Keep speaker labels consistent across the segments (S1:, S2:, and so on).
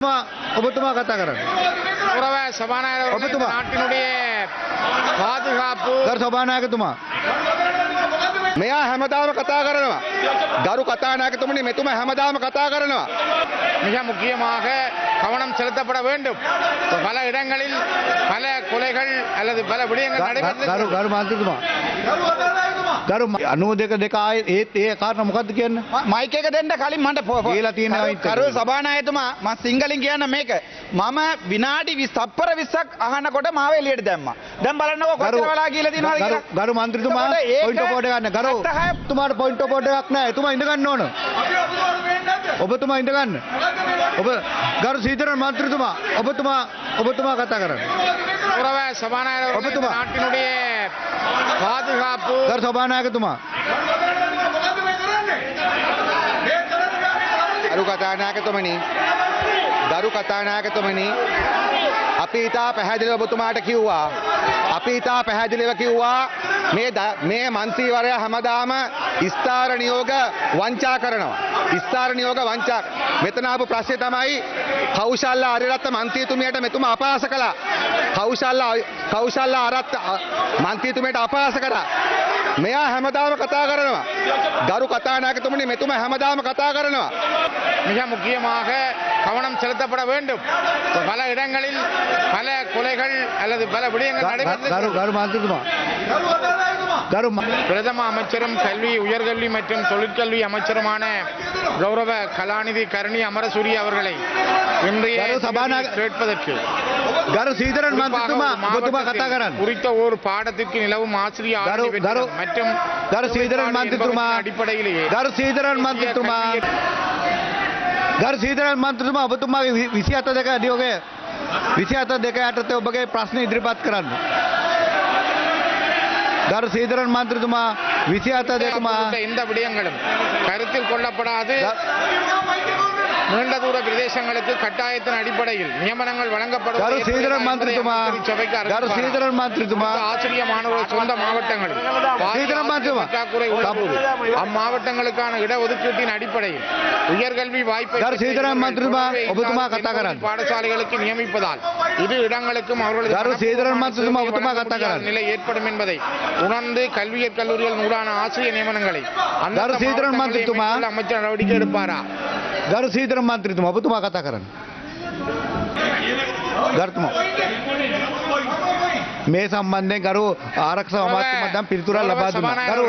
S1: ඔබතුමා කතා කරන්න.
S2: ගෞරව සභානායක நாட்டினுடைய பாதுகாப்பு
S1: ගරු සභානායකතුමා
S3: මෙයා හැමදාම කතා කරනවා. ගරු කතානායකතුමනි මෙතුමා හැමදාම කතා කරනවා.
S2: மிக முக்கியமாக கவனம் செலுத்தப்பட வேண்டும். பல இடங்களில் பல கொலைகள் அல்லது பல விடயங்கள் நடைபெற்று
S1: ගරු මන්ත්‍රීතුමා ගරු 92 ආයේ ඒත් ඒ කාරණා මොකද්ද කියන්නේ?
S4: මයික් එක දෙන්න කලින් මට
S1: කියලා තියෙනවා ඉතින්.
S4: කරු සභානායකතුමා මම සිංහලෙන් කියන්න මේක. මම විනාඩි 20 තප්පර 20ක් අහනකොට මාව එළියට දැම්මා. දැන් බලන්නකෝ කොච්චර වෙලා කියලා තියෙනවද කියලා.
S1: ගරු මන්ත්‍රීතුමා පොයින්ට් ඔෆ් ඕඩර් ගන්න. ගරු තුමාට පොයින්ට් ඔෆ් ඕඩර් එකක් නැහැ. එතුමා ඉඳ ගන්න ඕන. ඔබතුමා ඉඳ ගන්න. ඔබ ගරු සීතරන් මන්ත්‍රීතුමා ඔබතුමා කතා කරන්න.
S2: ගෞரவ சபாநாயகர் நாட்டினுடைய பாதுகாப்பு
S1: ගරු සභානායකතුමා
S3: ගරු කතානායකතුමනි අපි ඉතා පැහැදිලිව ඔබතුමාට කිව්වා. අපි ඉතා පැහැදිලිව කිව්වා මේ මන්ත්‍රීවරයා හැමදාම ස්ථාර නියෝග වංචා කරනවා. ස්ථාර නියෝග වංචා. මෙතන ආපු ප්‍රශ්නේ තමයි කෞශල්‍ය ආරියරත්න මන්ත්‍රීතුමියට මෙතුමා අපහාස කළා. කෞශල්‍ය ආරත් මන්ත්‍රීතුමියට අපහාස කරා. මෙයා හැමදාම කතා කරනවා. ගරු කතානායකතුමනි මෙතුමා හැමදාම කතා කරනවා.
S2: மிக முக்கியமாக கவனம் செலுத்தப்பட வேண்டும். பல இடங்களில் பல கொலைகள் அல்லது பல விடயங்கள் நடைபெற்று
S1: ගරු මන්ත්‍රීතුමා
S2: பிரதம அமைச்சரும் கல்வி உயர்கல்வி மற்றும் தொழிற்கல்வி அமைச்சருமான கௌரவ கலாநிதி கருணி அமரசூரி அவர்களை இன்றைய கேட்பதற்கு
S1: ගරු සීතරන් මන්ත්‍රීතුමා ඔබතුමා කතා කරන්න.
S2: குறித்த ஒரு பாடத்திற்கு நிலவும் ஆசிரியர் மற்றும்
S1: ගරු සීතරන් මන්ත්‍රීතුමා
S2: அடிப்படையிலேயே
S1: ගරු සීතරන් මන්ත්‍රීතුමා ඔබතුමාගේ 27 අධියෝගය 27 යටතේ ඔබගේ ප්‍රශ්න ඉදිරිපත් කරන්න. ගරු සීතරන් මන්ත්‍රීතුමා 27
S2: இந்த விடயங்களும் கருத்தில் கொள்ளப்படாது நீண்ட தூர பிரதேசங்களுக்கு கட்டாயத்தின் அடிப்படையில் நியமனங்கள் வழங்கப்படும்.
S1: ගරු සීතරන් මන්ත්‍රීතුමා ගරු සීතරන් මන්ත්‍රීතුමා
S2: ஆசிரிய மாணவர் சொந்த மாவட்டங்களில் பற்றாக்குறை உள்ளபோது அம்மாவட்டங்களுக்கான இடஒதுக்கீட்டின் அடிப்படையில் உயர்கல்வி வாய்ப்பை
S1: ගරු සීතරන් මන්ත්‍රීතුමා ඔබතුමා කතා කරන්න.
S2: பாடசாலைகளுக்கு நியமிப்பதால் இரு இடங்களுக்கும்
S1: ගරු සීතරන් මන්ත්‍රීතුමා ඔබතුමා කතා කරන්න.
S2: நிலை ஏற்படும் என்பதை உணர்ந்து கல்வியற் கல்லூரிகள் நூறான ஆசிரியர் நியமனங்களை
S1: ගරු සීතරන් මන්ත්‍රීතුමා
S2: அமைச்சர் நடவடிக்கை எடுப்பாரா?
S1: ගරු සීතරන් මන්ත්‍රීතුමා ඔබතුමා කතා කරන්න. ගරුතුමා මේ සම්බන්ධයෙන් ගරු ආරක්ෂක අමාත්‍යතුමා දැන් පිළිතුරක් ලබා දුන්නා. ගරු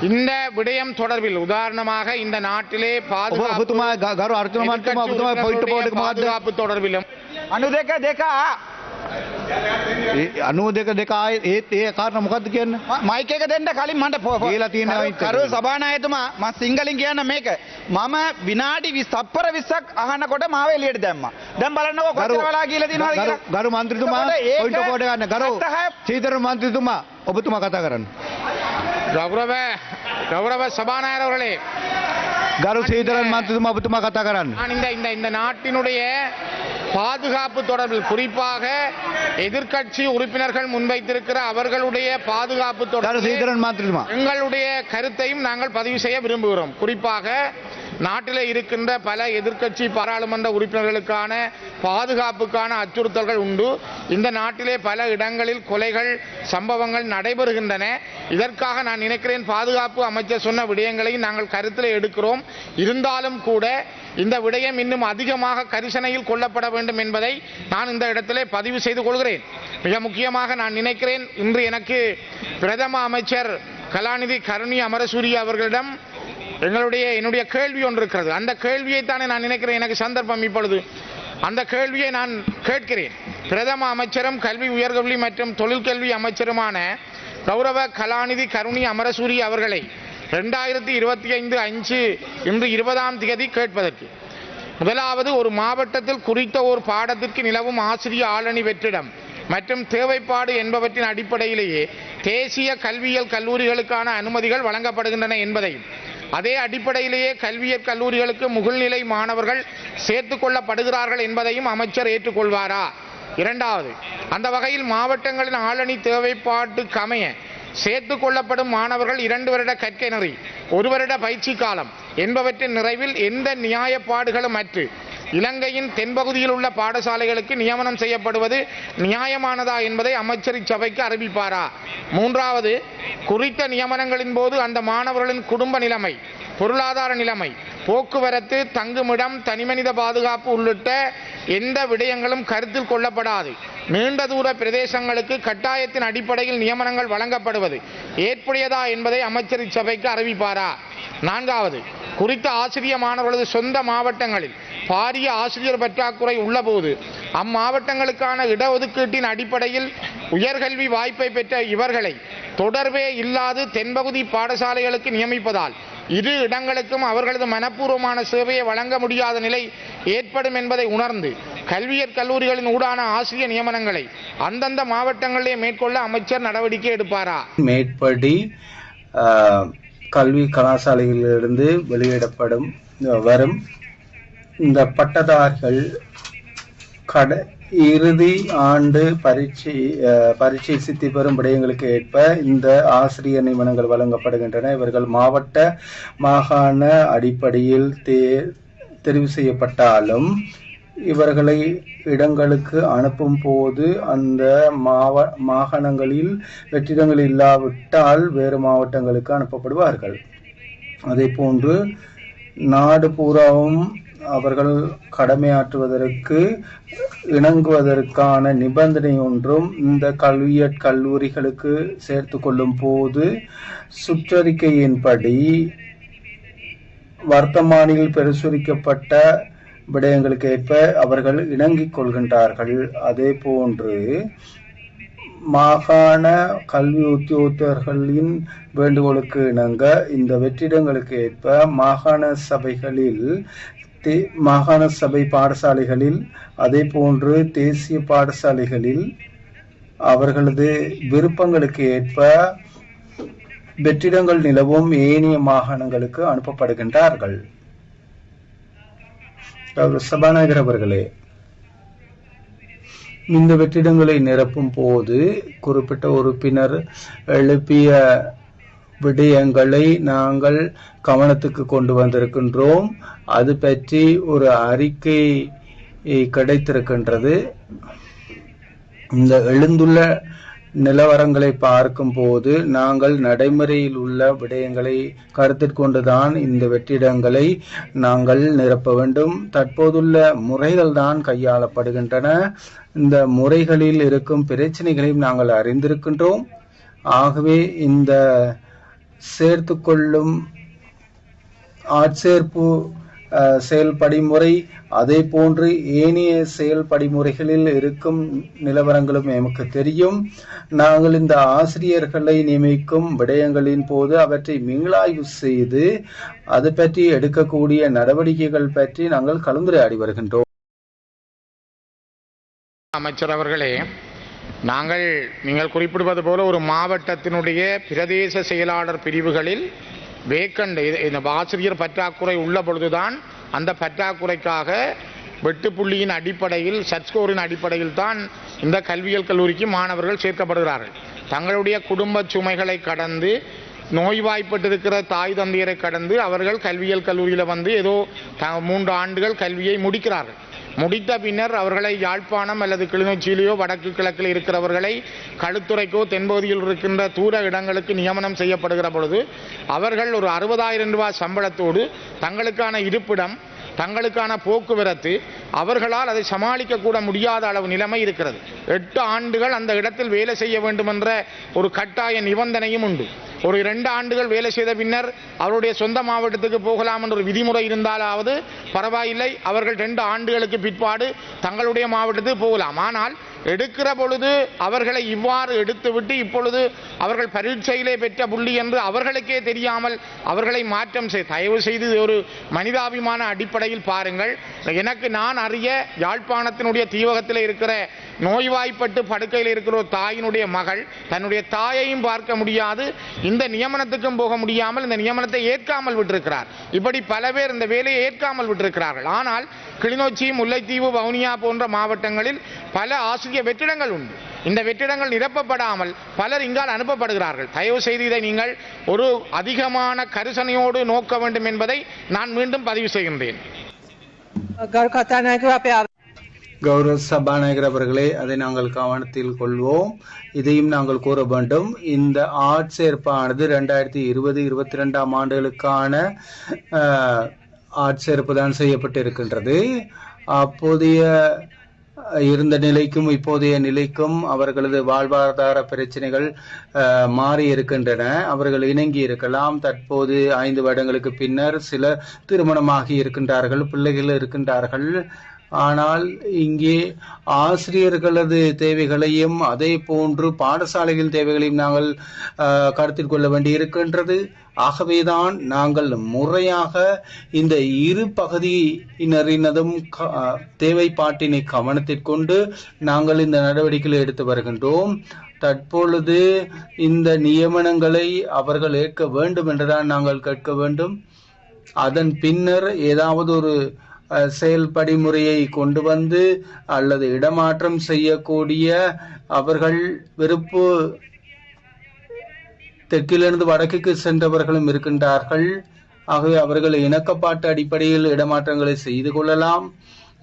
S2: இந்த விடயம் தொடர்பில் உதாரணமாக இந்த நாட்டிலே
S1: ඔබතුමා ගරු අර්ජුන මන්ත්‍රීතුමා ඔබතුමා පොයින්ට් බෝඩ් එක මොකද්ද?
S2: பாதுகாப்பு தொடர்பிலும்
S4: 92
S1: 92 ආයේ ඒත් ඒ කාරණා මොකද්ද කියන්නේ?
S4: මයික් එක දෙන්න කලින් මට
S1: කියලා තියෙනවා ඉතින්.
S4: කරු සභානායකතුමා මම සිංහලෙන් කියන්න මේක. මම විනාඩි 20 තප්පර 20ක් අහනකොට මාව එළියට දැම්මා. දැන් බලන්නකෝ කොච්චර වෙලා කියලා තියෙනවද කියලා.
S1: ගරු මන්ත්‍රීතුමා පොයින්ට් ඔෆ් ඕඩර් ගන්න. ගරු සීතරන් මන්ත්‍රීතුමා ඔබතුමා කතා කරන්න.
S2: கௌரவ சபாநாயகர் அவர்களே,
S1: ගරු සීතරන් මන්ත්‍රීතුමා ඔබතුමා කතා කරන්න.
S2: இந்த நாட்டினுடைய பாதுகாப்பு தொடர்பில் குறிப்பாக எதிர்க்கட்சி உறுப்பினர்கள் முன்வைத்திருக்கிற அவர்களுடைய பாதுகாப்பு
S1: ගරු
S2: தொடர்பில்
S1: සීතරන් මන්ත්‍රීතුමා
S2: எங்களுடைய கருத்தையும் நாங்கள் பதிவு செய்ய விரும்புகிறோம். குறிப்பாக நாட்டில் இருக்கின்ற பல எதிர்க்கட்சி பாராளுமன்ற உறுப்பினர்களுக்கான பாதுகாப்புக்கான அச்சுறுத்தல்கள் உண்டு. இந்த நாட்டிலே பல இடங்களில் கொலைகள் சம்பவங்கள் நடைபெறுகின்றன. இதற்காக நான் நினைக்கிறேன் பாதுகாப்பு அமைச்சர் சொன்ன விடயங்களையும் நாங்கள் கருத்தில் எடுக்கிறோம். இருந்தாலும் கூட இந்த விடயம் இன்னும் அதிகமாக கரிசனையில் கொள்ளப்பட வேண்டும் என்பதை நான் இந்த இடத்திலே பதிவு செய்து கொள்கிறேன். மிக முக்கியமாக நான் நினைக்கிறேன் இன்று எனக்கு பிரதம அமைச்சர் கலாநிதி கருணி அமரசூரி அவர்களிடம் என்னுடைய கேள்வி ஒன்று இருக்கிறது. அந்த கேள்வியை தானே நான் நினைக்கிறேன். எனக்கு சந்தர்ப்பம் இப்பொழுது அந்த கேள்வியை நான் கேட்கிறேன். பிரதம அமைச்சரும் கல்வி உயர்கல்வி மற்றும் தொழிற்கல்வி அமைச்சருமான கௌரவ கலாநிதி கருணி அமரசூரி அவர்களை 2025 இன்று 20ஆம் தேதி கேட்பதற்கு முதலாவது ஒரு மாவட்டத்தில் குறித்த ஒரு பாடத்திற்கு நிலவும் ஆசிரிய ஆளணி வெற்றிடம் மற்றும் தேவைப்பாடு என்பவற்றின் அடிப்படையிலேயே தேசிய கல்வியியல் கல்லூரிகளுக்கான அனுமதிகள் வழங்கப்படுகின்றன என்பதையும் அதே அடிப்படையிலேயே கல்வியற் கல்லூரிகளுக்கு முகழ்நிலை மாணவர்கள் சேர்த்துக் கொள்ளப்படுகிறார்கள் என்பதையும் அமைச்சர் ஏற்றுக்கொள்வாரா? இரண்டாவது, அந்த வகையில் மாவட்டங்களின் ஆளணி தேவைப்பாட்டுக்கு அமைய சேர்த்துக் கொள்ளப்படும் மாணவர்கள் 2 வருட கற்கை நெறி 1 வருட பயிற்சி காலம் என்பவற்றின் நிறைவில் எந்த நியாயப்பாடுகளும் அற்று இலங்கையின் தென்பகுதியில் உள்ள பாடசாலைகளுக்கு நியமனம் செய்யப்படுவது நியாயமானதா என்பதை அமைச்சர் இச்சபைக்கு அறிவிப்பாரா? மூன்றாவது, குறித்த நியமனங்களின் போது அந்த மாணவர்களின் குடும்ப நிலைமை, பொருளாதார நிலைமை, போக்குவரத்து, தங்குமிடம், தனிமனித பாதுகாப்பு உள்ளிட்ட எந்த விடயங்களும் கருத்தில் கொள்ளப்படாது நீண்ட தூர பிரதேசங்களுக்கு கட்டாயத்தின் அடிப்படையில் நியமனங்கள் வழங்கப்படுவது ஏற்புடையதா என்பதை அமைச்சர் இச்சபைக்கு அறிவிப்பாரா? நான்காவது, குறித்த ஆசிரிய மாணவர்களது சொந்த மாவட்டங்களில் பாரிய ஆசிரியர் பற்றாக்குறை உள்ளபோது அம்மாவட்டங்களுக்கான இடஒதுக்கீட்டின் அடிப்படையில் உயர்கல்வி வாய்ப்பை பெற்ற இவர்களை தொடர்பே இல்லாது தென்பகுதி பாடசாலைகளுக்கு நியமிப்பதால் இரு இடங்களுக்கும் அவர்களது மனப்பூர்வமான சேவையை வழங்க முடியாத நிலை ஏற்படும் என்பதை உணர்ந்து கல்வியற் கல்லூரிகளின் ஊடான ஆசிரிய நியமனங்களை அந்தந்த மாவட்டங்களிலே மேற்கொள்ள அமைச்சர் நடவடிக்கை எடுப்பாரா?
S5: மேற்படி கல்வி கலாசாலைகளிலிருந்து வெளியிடப்படும் வரும் இந்த பட்டதாரிகள் இறுதி ஆண்டு பரீட்சை சித்தி பெறும் விடயங்களுக்கு ஏற்ப இந்த ஆசிரியர் நியமனங்கள் வழங்கப்படுகின்றன. இவர்கள் மாவட்ட மாகாண அடிப்படையில் தெரிவு செய்யப்பட்டாலும் இவர்களை இடங்களுக்கு அனுப்பும் போது அந்த மாகாணங்களில் வெற்றிடங்கள் இல்லாவிட்டால் வேறு மாவட்டங்களுக்கு அனுப்பப்படுவார்கள். அதே போன்று நாடு பூராவும் அவர்கள் கடமையாற்றுவதற்கு இணங்குவதற்கான நிபந்தனை ஒன்றும் இந்த கல்லூரிகளுக்கு சேர்த்து கொள்ளும் போது சுற்றறிக்கையின்படி வர்த்தமானியில் பிரசுரிக்கப்பட்ட விடயங்களுக்கு ஏற்ப அவர்கள் இணங்கிக் கொள்கின்றார்கள். அதே போன்று மாகாண கல்வி உத்தியோகத்தர்களின் வேண்டுகோளுக்கு இணங்க இந்த வெற்றிடங்களுக்கு ஏற்ப மாகாண சபை பாடசாலைகளில் அதே போன்று தேசிய பாடசாலைகளில் அவர்களது விருப்பங்களுக்கு ஏற்ப வெற்றிடங்கள் நிலவும் ஏனைய மாகாணங்களுக்கு அனுப்பப்படுகின்றார்கள். சபாநாயகர் அவர்களே, இந்த வெற்றிடங்களை நிரப்பும் போது குறிப்பிட்ட உறுப்பினர் எழுப்பிய விடயங்களை நாங்கள் கவனத்துக்கு கொண்டு வந்திருக்கின்றோம். அது பற்றி ஒரு அறிக்கை கிடைத்திருக்கின்றது. இந்த எழுந்துள்ள நிலவரங்களை பார்க்கும் போது நாங்கள் நடைமுறையில் உள்ள விடயங்களை கருத்தில் கொண்டுதான் இந்த வெற்றிடங்களை நாங்கள் நிரப்ப வேண்டும். தற்போதுள்ள முறைகள் தான் கையாளப்படுகின்றன. இந்த முறைகளில் இருக்கும் பிரச்சனைகளையும் நாங்கள் அறிந்திருக்கின்றோம். ஆகவே இந்த சேர்த்துக்கொள்ளும் ஆட்சேர்ப்பு செயல்படிமுறை அதே போன்று ஏனைய செயல்படிமுறைகளில் இருக்கும் நிலவரங்களும் எமக்கு தெரியும். நாங்கள் இந்த ஆசிரியர்களை நியமிக்கும் விடயங்களின் போது அவற்றை மீளாய்வு செய்து அது பற்றி எடுக்கக்கூடிய நடவடிக்கைகள் பற்றி நாங்கள் கலந்துரையாடி வருகின்றோம்.
S2: அமைச்சர் அவர்களே, நீங்கள் குறிப்பிடுவது போல ஒரு மாவட்டத்தினுடைய பிரதேச செயலாளர் பிரிவுகளில் வேக்கண்ட் இந்த ஆசிரியர் பற்றாக்குறை உள்ள பொழுதுதான் அந்த பற்றாக்குறைக்காக வெட்டுப்புள்ளியின் அடிப்படையில் சர்ஸ்கோரின் அடிப்படையில் தான் இந்த கல்வியியல் கல்லூரிக்கு மாணவர்கள் சேர்க்கப்படுகிறார்கள். தங்களுடைய குடும்ப சுமைகளை கடந்து நோய்வாய்ப்பட்டிருக்கிற தாய் தந்தையரை கடந்து அவர்கள் கல்வியியல் கல்லூரியில் வந்து ஏதோ 3 ஆண்டுகள் கல்வியை முடிக்கிறார்கள். முடித்த பின்னர் அவர்களை யாழ்ப்பாணம் அல்லது கிளிநொச்சியிலேயோ வடக்கு கிழக்கில் இருக்கிறவர்களை களுத்துறைக்கோ தென்பகுதியில் இருக்கின்ற தூர இடங்களுக்கு நியமனம் செய்யப்படுகிற பொழுது அவர்கள் ஒரு 60,000 ரூபாய் சம்பளத்தோடு தங்களுக்கான இருப்பிடம், தங்களுக்கான போக்குவரத்து, அவர்களால் அதை சமாளிக்க கூட முடியாத அளவு நிலைமை இருக்கிறது. 8 ஆண்டுகள் அந்த இடத்தில் வேலை செய்ய வேண்டும் என்ற ஒரு கட்டாய நிபந்தனையும் உண்டு. ஒரு 2 ஆண்டுகள் வேலை செய்த பின்னர் அவருடைய சொந்த மாவட்டத்துக்கு போகலாம் என்ற ஒரு விதிமுறை இருந்தாலாவது பரவாயில்லை, அவர்கள் 2 ஆண்டுகளுக்கு பிற்பாடு தங்களுடைய மாவட்டத்துக்கு போகலாம். ஆனால் எடுக்கிற பொழுது அவர்களை இவ்வாறு எடுத்துவிட்டு இப்பொழுது அவர்கள் பரீட்சையிலே பெற்ற புள்ளி என்று அவர்களுக்கே தெரியாமல் அவர்களை மாற்றம் தயவு செய்து ஒரு மனிதாபிமான அடிப்படையில் பாருங்கள். எனக்கு நான் அறிய யாழ்ப்பாணத்தினுடைய தீவகத்தில் இருக்கிற நோய்வாய்ப்பட்டு படுக்கையில் இருக்கிற ஒரு தாயினுடைய மகள் தன்னுடைய தாயையும் பார்க்க முடியாது, இந்த நியமனத்துக்கும் போக முடியாமல் இந்த நியமனத்தை ஏற்காமல் விட்டிருக்கிறார். இப்படி பல பேர் இந்த வேலையை ஏற்காமல் விட்டிருக்கிறார்கள். ஆனால் கிளிநொச்சி, முல்லைத்தீவு, வவுனியா போன்ற மாவட்டங்களில் பல ஆசிரியர் வெற்றிடங்கள் உண்டு. இந்த வெற்றிடங்கள் நிரப்பப்படாமல் பலர் இங்கால் அனுப்பப்படுகிறார்கள். தயவு செய்து இதை நீங்கள் ஒரு அதிகமான கரிசனையோடு நோக்க வேண்டும் என்பதை நான் மீண்டும் பதிவு செய்கின்றேன்.
S6: ගරු කතානායකව අපේ
S5: கௌரவ சபாநாயகர் அவர்களே, அதை நாங்கள் கவனத்தில் கொள்வோம். இதையும் நாங்கள் கூற வேண்டும். இந்த ஆட்சேர்ப்பானது 2020-22 ஆண்டுகளுக்கான ஆட்சேர்ப்பு தான் செய்யப்பட்டிருக்கின்றது. அப்போதைய இருந்த நிலைக்கும் இப்போதைய நிலைக்கும் அவர்களது வாழ்வாதார பிரச்சனைகள் மாறி இருக்கின்றன. அவர்கள் இணங்கி இருக்கலாம். தற்போது 5 வருடங்களுக்கு பின்னர் சிலர் திருமணமாகி இருக்கின்றார்கள், பிள்ளைகள் இருக்கின்றார்கள். ஆனால் இங்கே ஆசிரியர்களது தேவைகளையும் அதே போன்று பாடசாலைகளின் தேவைகளையும் நாங்கள் கருத்தில் கொள்ள வேண்டி இருக்கின்றது. ஆகவேதான் நாங்கள் முறையாக இந்த இரு பகுதியினரினதும் தேவைப்பாட்டினை கவனத்திற்கொண்டு நாங்கள் இந்த நடவடிக்கைகளை எடுத்து வருகின்றோம். தற்பொழுது இந்த நியமனங்களை அவர்கள் ஏற்க வேண்டும் என்றுதான் நாங்கள் கேட்க வேண்டும். அதன் பின்னர் ஏதாவது ஒரு செயல்படிமுறையை கொண்டு வந்து அல்லது இடமாற்றம் செய்யக்கூடிய அவர்கள் விருப்பு தெற்கிலிருந்து வடக்குக்கு சென்றவர்களும் இருக்கின்றார்கள். ஆகவே அவர்கள் இணக்கப்பாட்டு அடிப்படையில் இடமாற்றங்களை செய்து கொள்ளலாம்.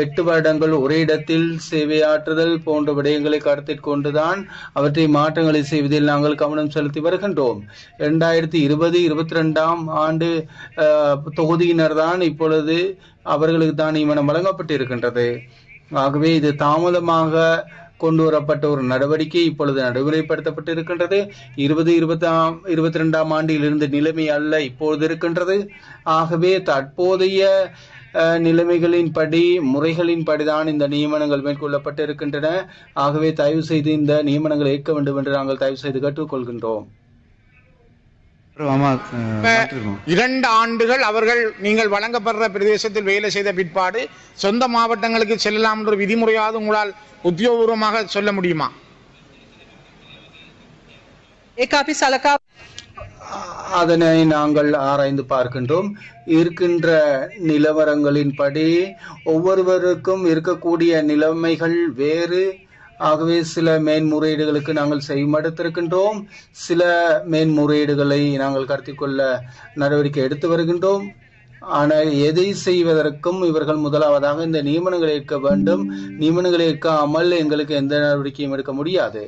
S5: 8 வருடங்கள் ஒரே இடத்தில் சேவையாற்றுதல் போன்ற விடயங்களை கருத்தில் கொண்டுதான் அவற்றை மாற்றங்களை செய்வதில் நாங்கள் கவனம் செலுத்தி வருகின்றோம். 2020-22 ஆண்டு தொகுதியினர் தான் இப்பொழுது அவர்களுக்கு தான் நியமனம் வழங்கப்பட்டிருக்கின்றது. ஆகவே இது தாமதமாக கொண்டு வரப்பட்ட ஒரு நடவடிக்கை இப்பொழுது நடைமுறைப்படுத்தப்பட்டிருக்கின்றது. 2020-22 ஆண்டில் இருந்த நிலைமை அல்ல இப்பொழுது இருக்கின்றது. ஆகவே தற்போதைய நிலைமைகளின்படி முறைகளின்படிதான் இந்த நியமனங்கள் மேற்கொள்ளப்பட்டிருக்கின்றன. ஆகவே தயவு செய்து இந்த நியமனங்களை ஏற்க வேண்டும் என்று நாங்கள் தயவு செய்து கேட்டுக்கொள்கின்றோம்.
S2: 2 ஆண்டுகள் அவர்கள் நீங்கள் வழங்கப்படுற பிரதேசத்தில் வேலை செய்த பிற்பாடு சொந்த மாவட்டங்களுக்கு செல்லலாம் என்ற விதிமுறையாவது உங்களால் உத்தியோகபூர்வமாக சொல்ல முடியுமா?
S5: அதனை நாங்கள் ஆராய்ந்து பார்க்கின்றோம். இருக்கின்ற நிலவரங்களின்படி ஒவ்வொருவருக்கும் இருக்கக்கூடிய நிலைமைகள் வேறு. ஆகவே சில மேன்முறையீடுகளுக்கு நாங்கள் செய்மடுத்திருக்கின்றோம். சில மேன்முறையீடுகளை நாங்கள் கருத்தில் கொள்ள நடவடிக்கை எடுத்து வருகின்றோம். ஆனால் எதை செய்வதற்கும் இவர்கள் முதலாவதாக இந்த நியமனங்களை ஏற்க வேண்டும். நியமனங்களை ஏற்காமல் எங்களுக்கு எந்த நடவடிக்கையும் எடுக்க முடியாது.